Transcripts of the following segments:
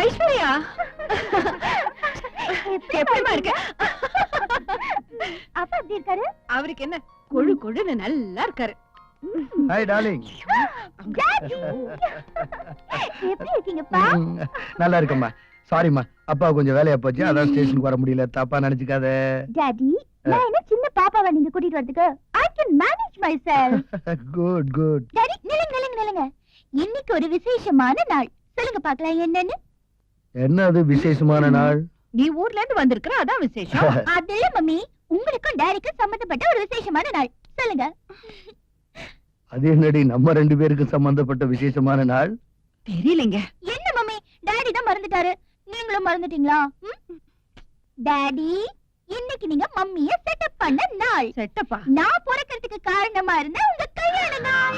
ஐஸ்வர்யா எப்படிமா இருக்க? அப்பா எப்படி இருக்காரு? அவருக்கு என்ன கொழு கொழுன்னு நல்லா இருக்காரு. Hi darling. எப்படி இருக்கீங்கப்பா? நல்லா இருக்கம்மா. சாரிம்மா, அப்பா கொஞ்சம் வேலையா போச்சு, அதான் ஸ்டேஷனுக்கு வர முடியல. தப்பா நினைச்சுக்காத. டாடி, நான் என்ன சின்ன பாப்பாவை நீங்க கூட்டிட்டு வரதுக்கு? I can manage myself. Good good. Daddy, நில்லுங்க. இன்னைக்கு ஒரு விசேஷமான நாள். சொல்லுங்க பார்க்கலாம் என்னன்னு? என்ன அது விசேஷமான நாள்? நீ ஊர்ல இருந்து வந்திருக்கிற, அதான் விசேஷம். அது இல்ல மம்மி, உங்களுக்கும் டாடிக்கும் சம்பந்தப்பட்ட ஒரு விசேஷமான நாள். சொல்லுங்க. அது என்னடி நம்ம ரெண்டு பேருக்கு சம்பந்தப்பட்ட விசேஷமான நாள்? தெரியலங்க. என்ன மம்மி, டாடி தான் மறந்துட்டாரு, நீங்களும் மறந்துட்டீங்களா? டாடி, இன்னைக்கு நீங்க மம்மிய செட்டப் பண்ண நாள். செட்டப்பா? நான் பிறக்கிறதுக்கு காரணமா இருந்த உங்க கல்யாண நாள்.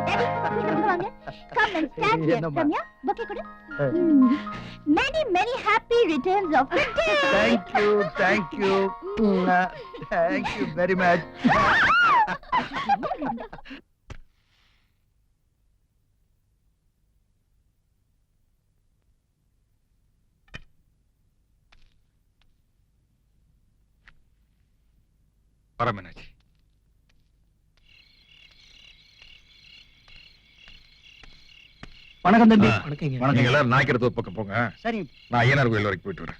டாடி, இங்க வாங்க. Come and stand here. Ramya, bouquet கொடு. Many happy returns of the day. Thank you. Thank you very much. பரமனாச்சி, வணக்கம் தம்பி. நீங்க எல்லாரும் நாய்க்கிற பக்கம் போங்க. சரி. நான் ஐயனார் கோயில் வரைக்கும் போயிட்டு வரேன்.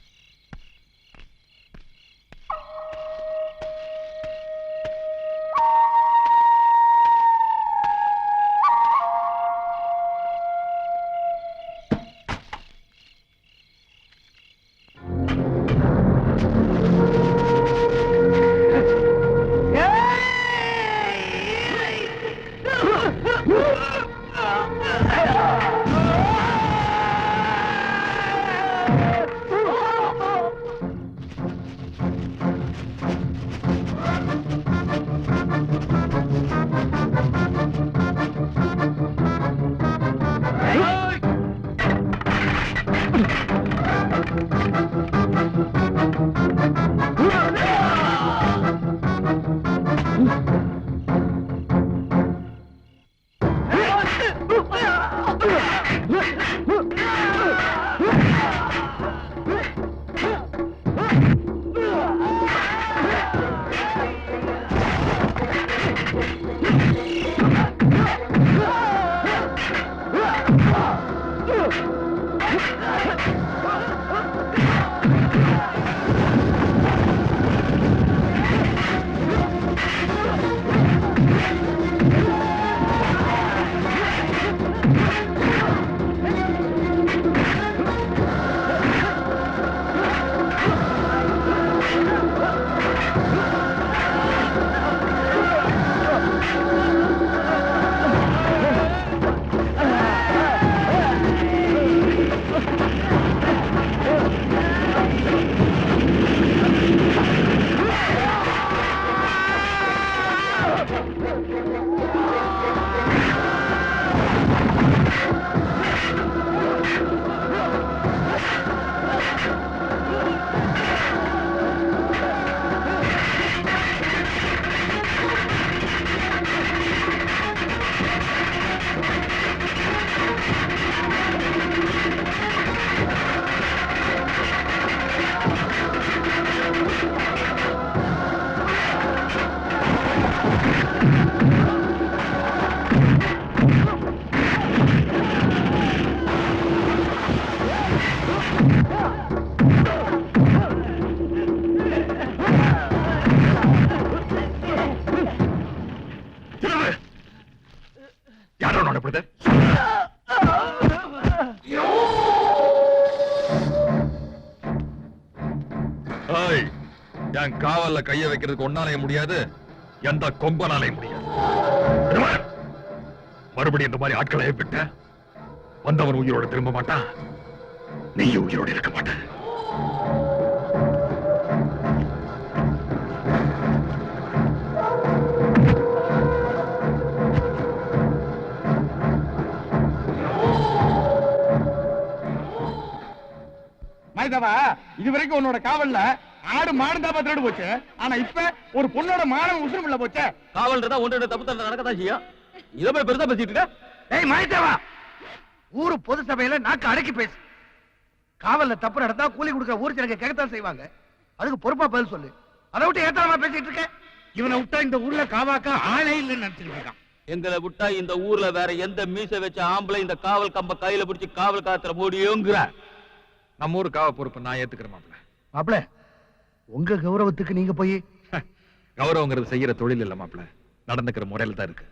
என் காவல்ல கைய வைக்கிறதுக்கு ஒன்னாலே முடியாது, எந்த கொம்பனாலே முடியாது. மறுபடியும் இந்த மாதிரி ஆட்களை விட்ட வந்தவன் உயிரோட திரும்ப மாட்டான், நீயும் உயிரோடு இருக்க மாட்ட. மைதாவா, இதுவரைக்கும் உன்னோட காவல்ல ஆடு மாடு தான் திருடு போச்சு. ஆனா இப்ப ஒரு பொண்ணோட மானம் உசுறு உள்ள போச்சு. காவல்ன்றதா ஒன்று தப்பு தண்டனை நடக்கதான் செய்யும். இதை போய் பெருசா பேசிட்டு இருக்க. ஏய் மைதாவா, ஊரு பொது சபையில நாக்கு அடக்கி பேசு. காவல்ல தப்பு நடந்தா கூலி கொடுக்குற ஊர் ஜனங்க கேட்கத்தான் செய்வாங்க. அதுக்கு பொறுப்பா பதில் சொல்லு. அதை விட்டு ஏத்தாளமா பேசிட்டு இருக்க. இவனை விட்டா இந்த ஊர்ல காவாக்கா ஆளே இல்லைன்னு நினைச்சிட்டு இருக்கான். எங்களை விட்டா இந்த ஊர்ல வேற எந்த மீச வச்ச ஆம்பளை இந்த காவல் கம்ப கையில பிடிச்சு காவல் காத்துற முடியுங்கிற. நம்ம ஊரு காவ பொறுப்பு நான் ஏத்துக்கிறேன் மாப்பிள்ள. மாப்பிள, உங்க கௌரவத்துக்கு நீங்க போய் கௌரவங்கிறது செய்யற தொழில் இல்ல மாப்பிள்ள, நடந்துக்கிற முறையில தான் இருக்கு.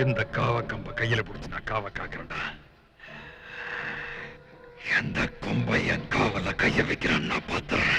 இந்த காவ கம்ப கையில பிடிச்சு நான் காவ காக்கிறேன்டா. எந்த கொம்பை என் காவல கைய வைக்கிறான் நான் பாத்துறேன்.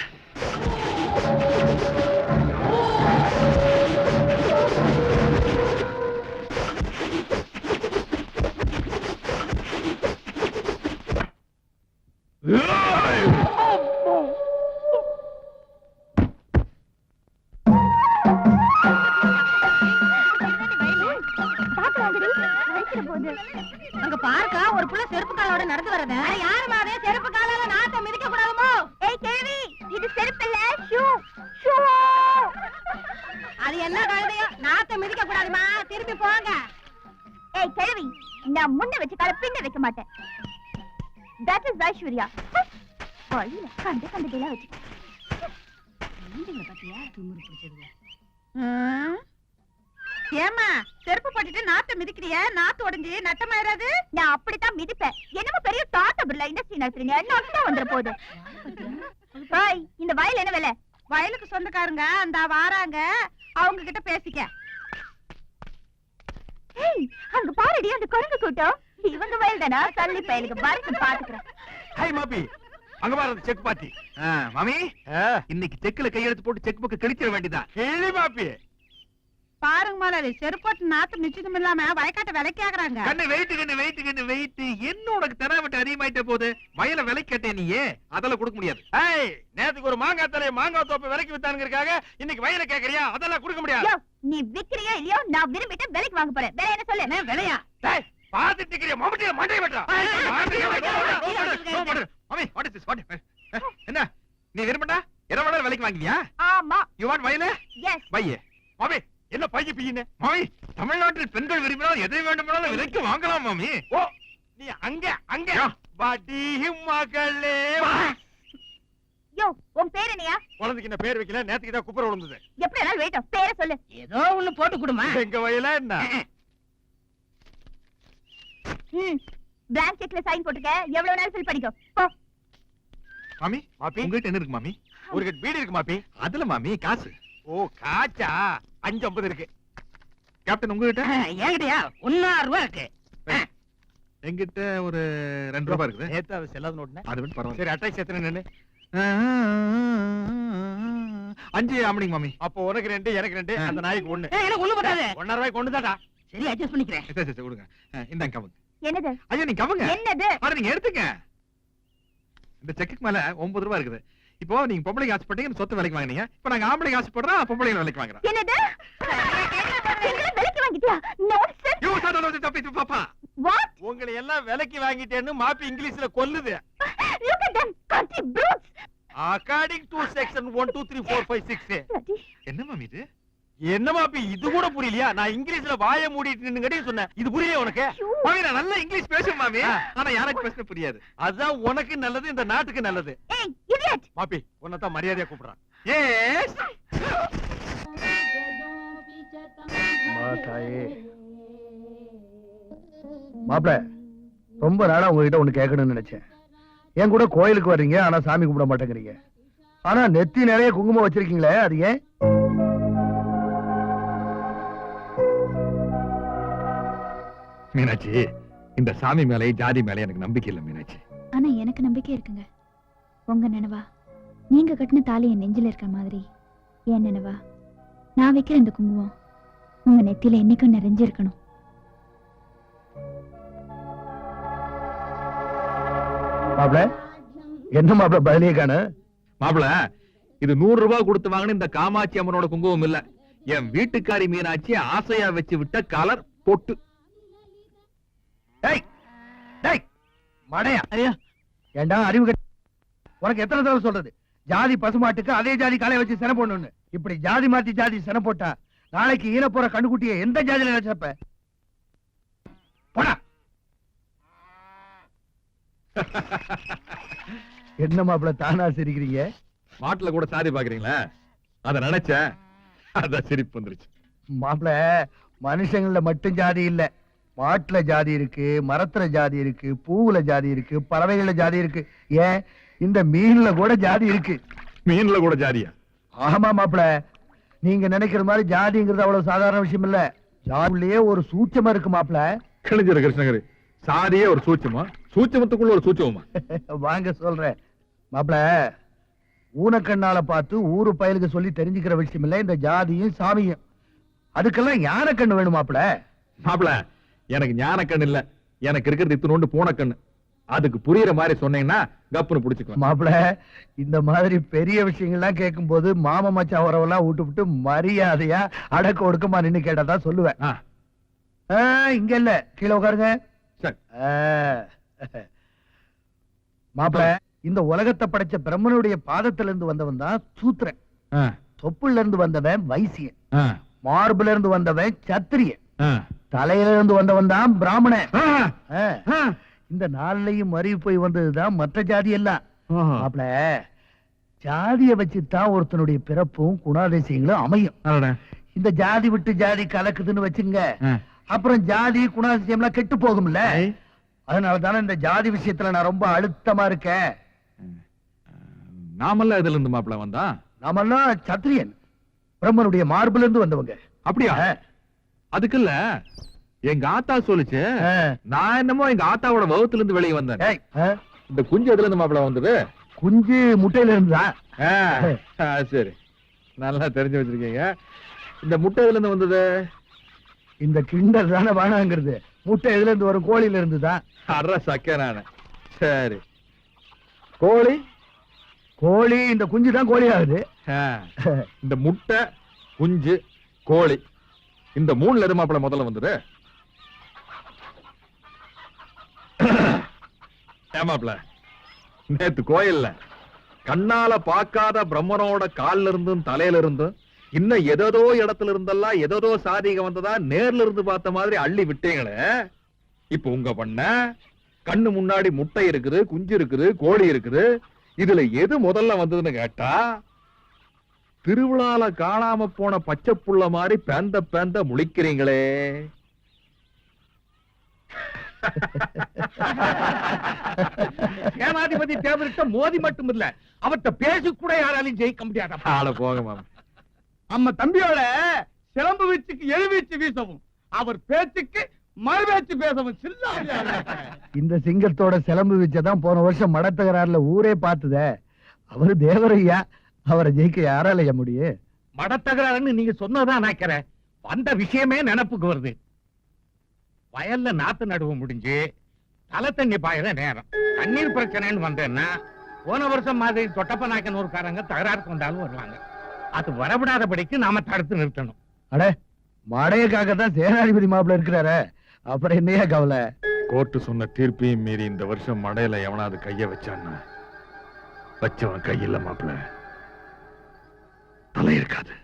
அங்க பாருக்கா ஒரு புள்ள செருப்பு காலோட நடந்து வரத. யாருமா அதே செருப்பு காலால நாத்த மிதிக்க கூடாதுமோ? ஏய் கேள்வி, இது செருப்பு இல்ல, ஷூ. ஷூ. அது என்ன கழுதையோ, நாத்த மிதிக்க கூடாதுமா. திருப்பி போங்க. ஏய் கேள்வி, நான் முன்ன வச்ச கால பின்ன வைக்க மாட்டேன். That is Aishwarya. வழியில கண்டதெல்லாம் வச்சு. பாத்தியா தும்முறு பிடிச்சது. ஏமா செருப்பு போட்டுட்டு நாத்த மிதிக்கிறிய? நாத்து உடைஞ்சு நட்டமாயிராது? நான் அப்படித்தான் மிதிப்பேன். என்னமோ பெரிய டாட்டா பிர்லா இண்டஸ்ட்ரி நடத்துறீங்க. நான் வந்துற போகுது. ஹாய், இந்த வயல் என்ன விலை? வயலுக்கு சொந்தக்காரங்க அந்த வாராங்க, அவங்க கிட்ட பேசிக்க. ஏய், அங்க பாருடி அந்த குரங்கு கூட்டம். இவங்க வயல் தானா? தள்ளி பயலுக்கு வரட்டு பாத்துக்கிறேன். ஹாய் மாப்பி, அங்க பாரு செக் பாட்டி. மாமி, இன்னைக்கு செக்ல கையெழுத்து போட்டு செக் புக் கிழிச்சிட வேண்டியதான். கேளு மாப்பி. பாருங்க முதலாளி, செருப்போட்டு நாத்து மிச்சதும் இல்லாம வயக்காட்ட விலைக்கு ஆகுறாங்க. கண்ணு வெயிட் என்ன உனக்கு தராவிட்டு அதிகமாயிட்ட போது வயல விலை கேட்டே நீயே அதெல்லாம் கொடுக்க முடியாது. ஏய், நேத்துக்கு ஒரு மாங்காய் தலைய மாங்காய் தோப்பு விலைக்கு வித்தானுங்கிறதுக்காக இன்னைக்கு வயல கேக்குறியா? அதெல்லாம் கொடுக்க முடியாது. யோ, நீ விக்கிறியோ இல்லையோ, நான் விரும்பிட்டு விலைக்கு வாங்க போறேன். வேற என்ன சொல்லு? என்ன விலையா? டேய், பாத்துட்டு இருக்கறியா? மம்முட்டிய மண்டைய வெட்டா. மாமி, what is this? என்ன நீ விரும்படா 20 விலைக்கு வாங்குவியா? ஆமா. யூ வாண்ட் வயல? எஸ். பையே. மாமி, என்ன பைய பையனே? மாமி, தமிழ்நாட்டில் பெண்கள் விரும்பினால் எதை வேண்டுமானாலும் விலைக்கு வாங்கலாம் மாமி. ஓ, நீ அங்க பாட்டி மகளே. யோ, உன் பேர் என்னையா? குழந்தைக்கு என்ன பேர் வைக்கல, நேத்துக்கு தான் குப்புற விழுந்தது. எப்படி வேணாலும் வெயிட்டும். பேரை சொல்லு. ஏதோ ஒண்ணு போட்டு கொடுமா. எங்க வயல என்ன? பிளாங்க் செக்ல சைன் போட்டுக்க. எவ்வளவு நேரம் ஃபில் பண்ணிக்கோ. போ. மாமி, மாப்பி, உங்ககிட்ட என்ன இருக்கு மாமி? ஒரு கட் பீடி இருக்கு மாப்பி. அதுல மாமி காசு. ஓ, காச்சா 5.50 இருக்கு. கேப்டன் உங்ககிட்ட? ஏங்கடியா 1,000 ரூபாய் இருக்கு. என்கிட்ட ஒரு 2 ரூபாய் இருக்குது. நேத்து அது செல்லாத நோட்டுனே. அது வந்து பரவாயில்ல. சரி, அட்டை சேர்த்துன நின்னு. 5 ஆமணிங்க மாமி. அப்போ உனக்கு 2, எனக்கு 2, அந்த நாய்க்கு 1. எனக்கு ஒண்ணு பத்தாது. 1.5 ரூபாய்க்கு ஒண்ணுதாடா. சரி, அட்ஜஸ்ட் பண்ணிக்கிறேன். சரி கொடுங்க. இந்தாங்க கவுங்க. என்னது? ஐயோ நீங்க கவுங்க. என்னது? அட நீங்க எடுத்துங்க. இந்த செக்குக்கு மேல 9 ரூபாய் இருக்குது. இப்போ நீங்க பொம்பளைக்கு ஆசைப்பட்டீங்க, சொத்து விலைக்கு வாங்குனீங்க. இப்போ நாங்க ஆம்பளைக்கு ஆசைப்படுறோம், பொம்பளைக்கு விலைக்கு வாங்குறோம். என்னது? எங்களை விலைக்கு வாங்கிட்டியா? நான்சென்ஸ். யூ சார் நோ தப்பி பாப்பா. வாட்? உங்களை எல்லாம் விலைக்கு வாங்கிட்டேன்னு மாப்பி இங்கிலீஷ்ல கொல்லுது. Look at them, country brutes. According to section 1 2 3 4 5 6. என்ன மாமி இது? என்ன மாப்பி இது கூட புரியலையா? நான் இங்கிலீஷ்ல வாயை மூடிட்டு நின்னுங்கடி சொன்னேன். இது புரியல உனக்கு? மாமி நான் நல்லா இங்கிலீஷ் பேசுவேன் மாமி. ஆனா யாருக்கு பேச புரியாது. அதான் உனக்கு நல்லது, இந்த நாட்டுக்கு நல்லது. ஏய், idiot. மாப்பி, உன்னை தான் மரியாதையா கூப்பிடுறான். எஸ். மாதாயே. மாப்ள, ரொம்ப நாளா உங்ககிட்ட ஒண்ணு கேட்கணும்னு நினைச்சேன். என் கூட கோயிலுக்கு வர்றீங்க, ஆனா சாமி கும்பிட மாட்டேங்கிறீங்க. ஆனா நெத்தி நிறைய குங்குமம் வச்சிருக்கீங்களே, அது ஏன்? மீனாட்சி, இந்த சாமி மேலே ஜாதி மேலே எனக்கு நம்பிக்கை இல்லை மீனாட்சி. ஆனா எனக்கு நம்பிக்கை இருக்குங்க. உங்க நினைவா நீங்க கட்டின தாலி என் நெஞ்சில இருக்க மாதிரி என் நினைவா நான் வைக்கிற இந்த குங்குமம் உங்க நெத்தியில என்னைக்கும் நிறைஞ்சிருக்கணும். மாப்ள, என்ன மாப்ள பதிலே காண? மாப்பிள, இது 100 ரூபாய் கொடுத்து வாங்கின இந்த காமாட்சி அம்மனோட குங்குமம் இல்ல. என் வீட்டுக்காரி மீனாட்சி ஆசையா வச்சு விட்ட கலர் பொட்டு. டேய் டேய் மடையா. ஐயா, ஏண்டா அறிவு கெட்ட. உனக்கு எத்தனை தடவை சொல்றது? ஜாதி பசுமாட்டுக்கு அதே ஜாதி காலை வச்சு சினை போடணும்னு. இப்படி ஜாதி மாத்தி ஜாதி சனம் போட்டா நாளைக்கு ஈன போற கண்ணுக்குட்டிய எந்த ஜாதியில நினைச்சப்ப போடா. என்ன மாப்பிள தானா சிரிக்கிறீங்க? மாட்டுல கூட சாதி பாக்குறீங்களா? அத நினைச்சேன், அத சிரிப்பு வந்துருச்சு. மாப்பிள மனுஷங்கள்ல மட்டும் ஜாதி இல்ல, மாட்டுல ஜாதி இருக்கு, மரத்துல ஜாதி இருக்கு, பூவுல ஜாதி இருக்கு, பறவைகள்ல ஜாதி இருக்கு, ஏன் இந்த மீன்ல கூட ஜாதி இருக்கு. மீன்ல கூட ஜாதியா? ஆமா மாப்பிள, நீங்க நினைக்கிற மாதிரி ஜாதிங்கிறது அவ்வளவு சாதாரண விஷயம் இல்ல. ஜாதியிலேயே ஒரு சூட்சமா இருக்கு மாப்பிள. கிழிஞ்சிரு கிருஷ்ணகிரி, சாதியே ஒரு சூட்சமா, சூட்சமத்துக்குள்ள ஒரு சூட்சமா? வாங்க சொல்றேன் மாப்பிள, ஊனக்கண்ணால பார்த்து ஊரு பயலுக்கு சொல்லி தெரிஞ்சுக்கிற விஷயம் இல்ல இந்த ஜாதியும் சாமியும். அதுக்கெல்லாம் ஞான கண்ணு வேணும் மாப்பிள. மாப்பிள, எனக்கு ஞான கண்ணு இல்ல, எனக்கு இருக்கிறது இத்தனோண்டு பூனை கண்ணு. அதுக்கு புரியுற மாதிரி சொன்னீங்கன்னா கப்புன்னு புடிச்சுக்குவேன். மாப்பிள, இந்த மாதிரி பெரிய விஷயங்கள்லாம் கேட்கும் போது மாமா மச்சா உறவெல்லாம் விட்டு விட்டு மரியாதையா அடக்க ஒடுக்கமா நின்னு கேட்டாதான் சொல்லுவேன். இங்க இல்ல, கீழே உட்காருங்க. சரி. மாப்பிள, இந்த உலகத்தை படைச்ச பிரம்மனுடைய பாதத்துல இருந்து வந்தவன் தான் சூத்திரன். தொப்புல இருந்து வந்தவன் வைசியன், மார்புல இருந்து வந்தவன் சத்திரியன், தலையில இருந்து வந்தவன் தான் பிராமணன். இந்த நாள்லயும் மறி போய் வந்ததுதான் மற்ற ஜாதி எல்லாம். மாப்பிள, ஜாதிய வச்சுதான் ஒருத்தனுடைய பிறப்பும் குணாதிசயங்களும் அமையும். இந்த ஜாதி விட்டு ஜாதி கலக்குதுன்னு வச்சுங்க, அப்புறம் ஜாதி குணாதிசயம் எல்லாம் கெட்டு போகும்ல. அதனாலதானே இந்த ஜாதி விஷயத்துல நான் ரொம்ப அழுத்தமா இருக்கேன். நாமெல்லாம் இதுல இருந்து மாப்பிள வந்தா? நாமெல்லாம் சத்திரியன், பிரம்மனுடைய மார்புல இருந்து வந்தவங்க. அப்படியா? அதுக்குல்ல எங்க ஆத்தா சொல்லுச்சு, நான் என்னமோ எங்க ஆத்தாவோட வகுத்துல இருந்து வெளியே வந்தேன். இந்த குஞ்சு எதுல இருந்து மாப்பிள வந்தது? குஞ்சு முட்டையில இருந்தா. சரி, நல்லா தெரிஞ்சு வச்சிருக்கீங்க. இந்த முட்டை எதுல இருந்து வந்தது? இந்த கிண்டல் தானே வேணாங்கிறது. முட்டை எதுல இருந்து வரும்? கோழியில இருந்துதான். அற சக்கரான. சரி, கோழி? கோழி, இந்த குஞ்சு தான் கோழி ஆகுது. இந்த முட்டை, குஞ்சு, கோழி, இந்த மூணுல எது மாப்பிள முதல்ல வந்தது? ஏமாப்ல, நேத்து கோயில்ல கண்ணால பார்க்காத பிரம்மனோட கால்ல இருந்தும் தலையில இருந்தும் இன்னும் எதோ இடத்துல இருந்தெல்லாம் எதோ சாதிக வந்ததா நேர்ல இருந்து பார்த்த மாதிரி அள்ளி விட்டீங்களே. இப்ப உங்க பண்ண கண்ணு முன்னாடி முட்டை இருக்குது, குஞ்சு இருக்குது, கோழி இருக்குது, இதுல எது முதல்ல வந்ததுன்னு கேட்டா திருவிழால காணாம போன பச்சை புள்ள மாதிரி பேந்த பேந்த முழிக்கிறீங்களே. சேனாதிபதி தேவர்கிட்ட மோதி மட்டும் இல்ல, அவர்கிட்ட பேசி கூட யாராலையும் ஜெயிக்க முடியாத. ஆள போக மாமா. நம்ம தம்பியோட சிலம்பு வீச்சுக்கு எழுவீச்சு வீசவும், அவர் பேச்சுக்கு மறுபேச்சு பேசவும் இந்த சிங்கத்தோட சிலம்பு வீச்சதான் போன வருஷம் மடத்தகராறுல ஊரே பார்த்ததே. அவரு தேவரையா, அவரை ஜெயிக்க யாராலைய முடியும்? மடத்தகராறுன்னு நீங்க சொன்னதான் நினைக்கிறேன். வந்த விஷயமே நினப்புக்கு வருது. வயல்ல நாத்து நடுவு முடிஞ்சு தலை தண்ணி பாயிற நேரம், தண்ணீர் பிரச்சனைன்னு வந்தேன்னா போன வருஷம் மாதிரி தொட்டப்ப நாயக்கனூர்காரங்க தகராறுக்கு வந்தாலும் வருவாங்க. அது வரவிடாதபடிக்கு நாம தடுத்து நிறுத்தணும். அட, மடையக்காக தான் சேனாதிபதி மாப்பிள்ள இருக்கிறாரு, அப்புறம் என்னையா கவலை? கோர்ட்டு சொன்ன தீர்ப்பையும் மீறி இந்த வருஷம் மடையில எவனாவது கைய வச்சான்னா வச்சவன் கையில மாப்பிள்ள தலை இருக்காது.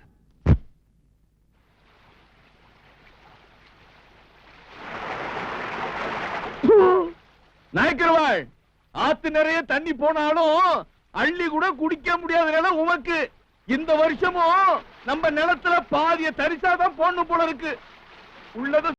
நாயக்கர்வாள், ஆத்து நிறைய தண்ணி போனாலும் அள்ளி கூட குடிக்க முடியாத நிலம் உமக்கு. இந்த வருஷமும் நம்ம நிலத்துல பாதிய தரிசாதான் போடணும் போல இருக்கு. உள்ளத